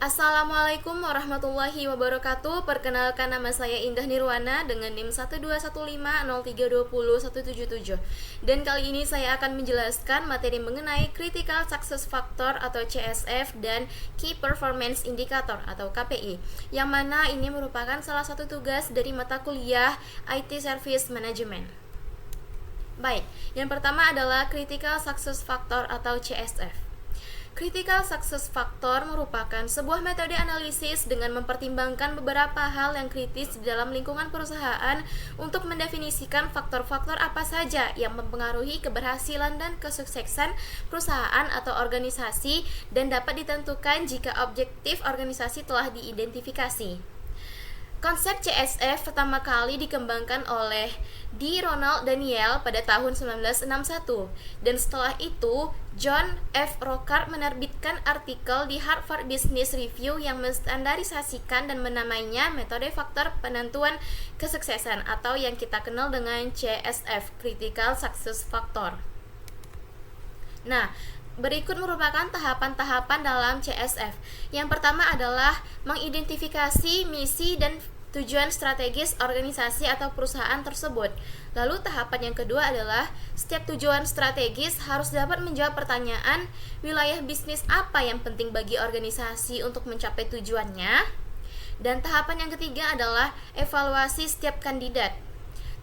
Assalamualaikum warahmatullahi wabarakatuh. Perkenalkan, nama saya Indah Nirwana dengan NIM 12150320177. Dan kali ini saya akan menjelaskan materi mengenai Critical Success Factor atau CSF dan Key Performance Indicator atau KPI, yang mana ini merupakan salah satu tugas dari mata kuliah IT Service Management. Baik, yang pertama adalah Critical Success Factor atau CSF. Critical Success Factor merupakan sebuah metode analisis dengan mempertimbangkan beberapa hal yang kritis di dalam lingkungan perusahaan untuk mendefinisikan faktor-faktor apa saja yang mempengaruhi keberhasilan dan kesuksesan perusahaan atau organisasi dan dapat ditentukan jika objektif organisasi telah diidentifikasi. Konsep CSF pertama kali dikembangkan oleh D. Ronald Daniel pada tahun 1961, dan setelah itu John F. Rocard menerbitkan artikel di Harvard Business Review yang menstandarisasikan dan menamainya metode faktor penentuan kesuksesan atau yang kita kenal dengan CSF, Critical Success Factor. Nah, berikut merupakan tahapan-tahapan dalam CSF. Yang pertama adalah mengidentifikasi misi dan tujuan strategis organisasi atau perusahaan tersebut. Lalu tahapan yang kedua adalah setiap tujuan strategis harus dapat menjawab pertanyaan wilayah bisnis apa yang penting bagi organisasi untuk mencapai tujuannya. Dan tahapan yang ketiga adalah evaluasi setiap kandidat.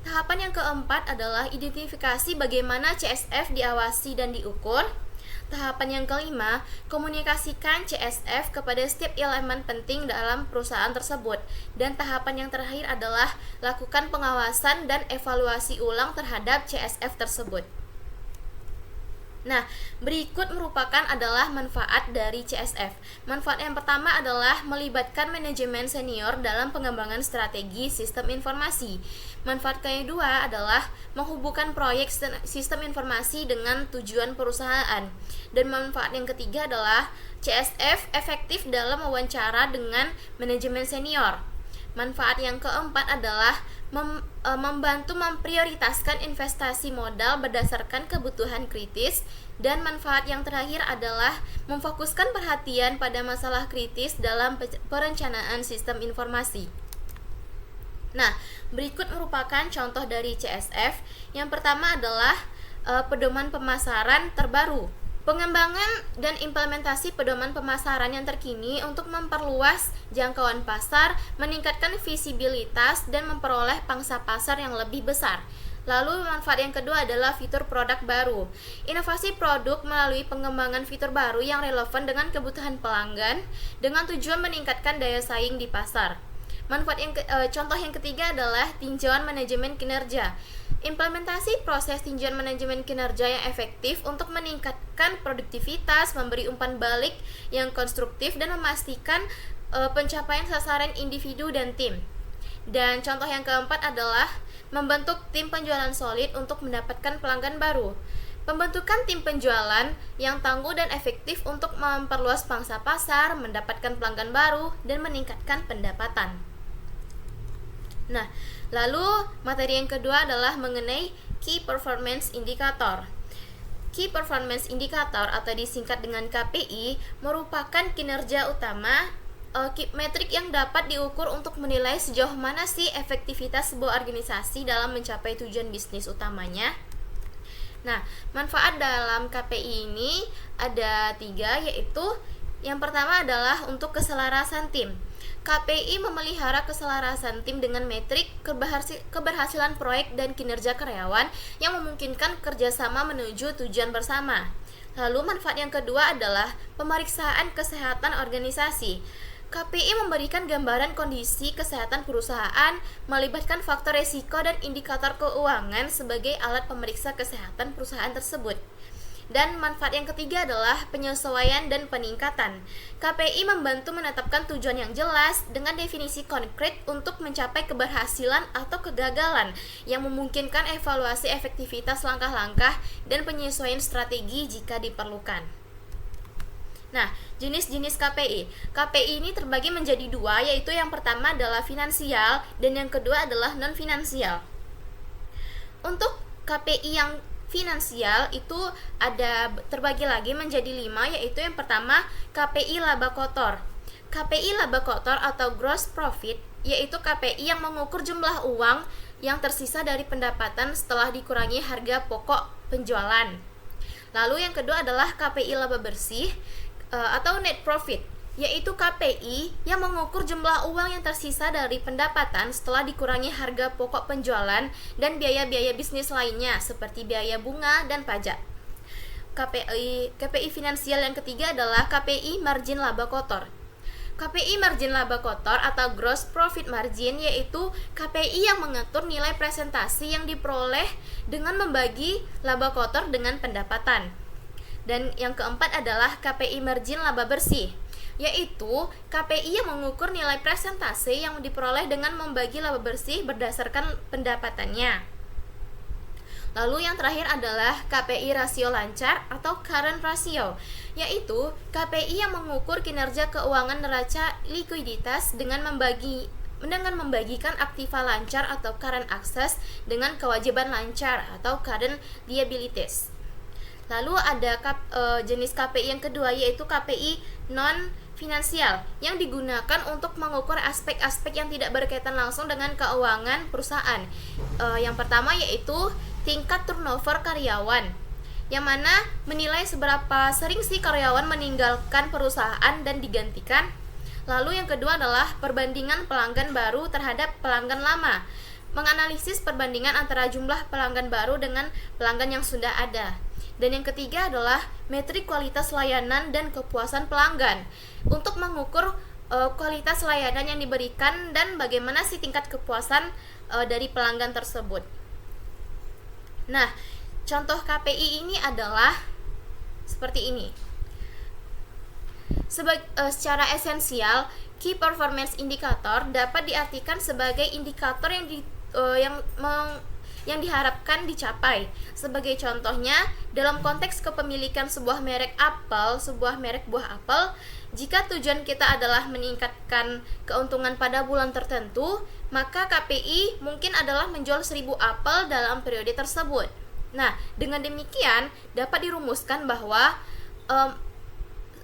Tahapan yang keempat adalah identifikasi bagaimana CSF diawasi dan diukur. Tahapan yang kelima, komunikasikan CSF kepada setiap elemen penting dalam perusahaan tersebut. Dan tahapan yang terakhir adalah lakukan pengawasan dan evaluasi ulang terhadap CSF tersebut. Nah, berikut merupakan adalah manfaat dari CSF. Manfaat yang pertama adalah melibatkan manajemen senior dalam pengembangan strategi sistem informasi. Manfaat kedua adalah menghubungkan proyek sistem informasi dengan tujuan perusahaan. Dan manfaat yang ketiga adalah CSF efektif dalam wawancara dengan manajemen senior. Manfaat yang keempat adalah membantu memprioritaskan investasi modal berdasarkan kebutuhan kritis. Dan manfaat yang terakhir adalah memfokuskan perhatian pada masalah kritis dalam perencanaan sistem informasi. Nah, berikut merupakan contoh dari CSF. Yang pertama adalah pedoman pemasaran terbaru. Pengembangan dan implementasi pedoman pemasaran yang terkini untuk memperluas jangkauan pasar, meningkatkan visibilitas, dan memperoleh pangsa pasar yang lebih besar. Lalu manfaat yang kedua adalah fitur produk baru. Inovasi produk melalui pengembangan fitur baru yang relevan dengan kebutuhan pelanggan dengan tujuan meningkatkan daya saing di pasar. Manfaat contoh yang ketiga adalah tinjauan manajemen kinerja. Implementasi proses tinjauan manajemen kinerja yang efektif untuk meningkatkan produktivitas, memberi umpan balik yang konstruktif, dan memastikan pencapaian sasaran individu dan tim. Dan contoh yang keempat adalah membentuk tim penjualan solid untuk mendapatkan pelanggan baru. Pembentukan tim penjualan yang tangguh dan efektif untuk memperluas pangsa pasar, mendapatkan pelanggan baru, dan meningkatkan pendapatan. Nah, lalu materi yang kedua adalah mengenai Key Performance Indicator. Key Performance Indicator atau disingkat dengan KPI merupakan kinerja utama metrik yang dapat diukur untuk menilai sejauh mana sih efektivitas sebuah organisasi dalam mencapai tujuan bisnis utamanya. Nah, manfaat dalam KPI ini ada 3, yaitu yang pertama adalah untuk keselarasan tim. KPI memelihara keselarasan tim dengan metrik keberhasilan proyek dan kinerja karyawan yang memungkinkan kerjasama menuju tujuan bersama. Lalu manfaat yang kedua adalah pemeriksaan kesehatan organisasi. KPI memberikan gambaran kondisi kesehatan perusahaan, melibatkan faktor risiko dan indikator keuangan sebagai alat pemeriksa kesehatan perusahaan tersebut. Dan manfaat yang ketiga adalah penyesuaian dan peningkatan. KPI membantu menetapkan tujuan yang jelas dengan definisi konkret untuk mencapai keberhasilan atau kegagalan yang memungkinkan evaluasi efektivitas langkah-langkah dan penyesuaian strategi jika diperlukan. Nah, jenis-jenis KPI. KPI ini terbagi menjadi 2, yaitu yang pertama adalah finansial dan yang kedua adalah non-finansial. Untuk KPI yang finansial itu ada terbagi lagi menjadi 5, yaitu yang pertama KPI laba kotor. KPI laba kotor atau gross profit, yaitu KPI yang mengukur jumlah uang yang tersisa dari pendapatan setelah dikurangi harga pokok penjualan. Lalu yang kedua adalah KPI laba bersih atau net profit, yaitu KPI yang mengukur jumlah uang yang tersisa dari pendapatan setelah dikurangi harga pokok penjualan dan biaya-biaya bisnis lainnya seperti biaya bunga dan pajak. KPI finansial yang ketiga adalah KPI margin laba kotor. KPI margin laba kotor atau gross profit margin yaitu KPI yang mengatur nilai presentasi yang diperoleh dengan membagi laba kotor dengan pendapatan. Dan yang keempat adalah KPI margin laba bersih, yaitu KPI yang mengukur nilai presentasi yang diperoleh dengan membagi laba bersih berdasarkan pendapatannya. Lalu yang terakhir adalah KPI rasio lancar atau current ratio, yaitu KPI yang mengukur kinerja keuangan neraca likuiditas dengan membagikan aktiva lancar atau current assets dengan kewajiban lancar atau current liabilities. Lalu ada jenis KPI yang kedua yaitu KPI non finansial yang digunakan untuk mengukur aspek-aspek yang tidak berkaitan langsung dengan keuangan perusahaan. Yang pertama yaitu tingkat turnover karyawan, yang mana menilai seberapa sering si karyawan meninggalkan perusahaan dan digantikan. Lalu yang kedua adalah perbandingan pelanggan baru terhadap pelanggan lama, menganalisis perbandingan antara jumlah pelanggan baru dengan pelanggan yang sudah ada. Dan yang ketiga adalah metrik kualitas layanan dan kepuasan pelanggan, untuk mengukur kualitas layanan yang diberikan dan bagaimana sih tingkat kepuasan dari pelanggan tersebut. Nah, contoh KPI ini adalah seperti ini. Secara esensial, Key Performance Indicator dapat diartikan sebagai indikator yang diharapkan dicapai. Sebagai contohnya, dalam konteks kepemilikan sebuah merek buah apel, jika tujuan kita adalah meningkatkan keuntungan pada bulan tertentu, maka KPI mungkin adalah menjual 1000 apel dalam periode tersebut. Nah, dengan demikian dapat dirumuskan bahwa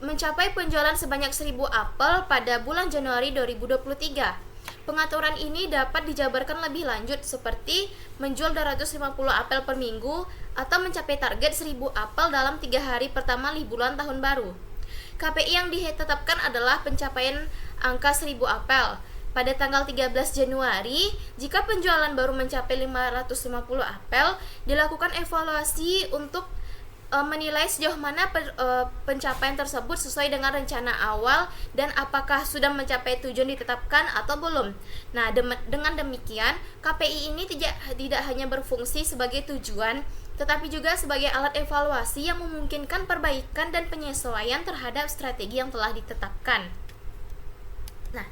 mencapai penjualan sebanyak 1000 apel pada bulan Januari 2023. Pengaturan ini dapat dijabarkan lebih lanjut seperti menjual 250 apel per minggu atau mencapai target 1000 apel dalam 3 hari pertama liburan tahun baru. KPI yang ditetapkan adalah pencapaian angka 1000 apel. Pada tanggal 13 Januari, jika penjualan baru mencapai 550 apel, dilakukan evaluasi untuk menilai sejauh mana pencapaian tersebut sesuai dengan rencana awal dan apakah sudah mencapai tujuan ditetapkan atau belum. Nah, dengan demikian, KPI ini tidak hanya berfungsi sebagai tujuan, tetapi juga sebagai alat evaluasi yang memungkinkan perbaikan dan penyesuaian terhadap strategi yang telah ditetapkan. Nah,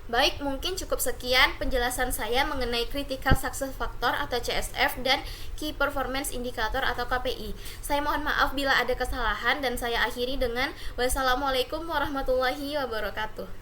baik, mungkin cukup sekian penjelasan saya mengenai Critical Success Factor atau CSF dan Key Performance Indicator atau KPI. Saya mohon maaf bila ada kesalahan dan saya akhiri dengan wassalamualaikum warahmatullahi wabarakatuh.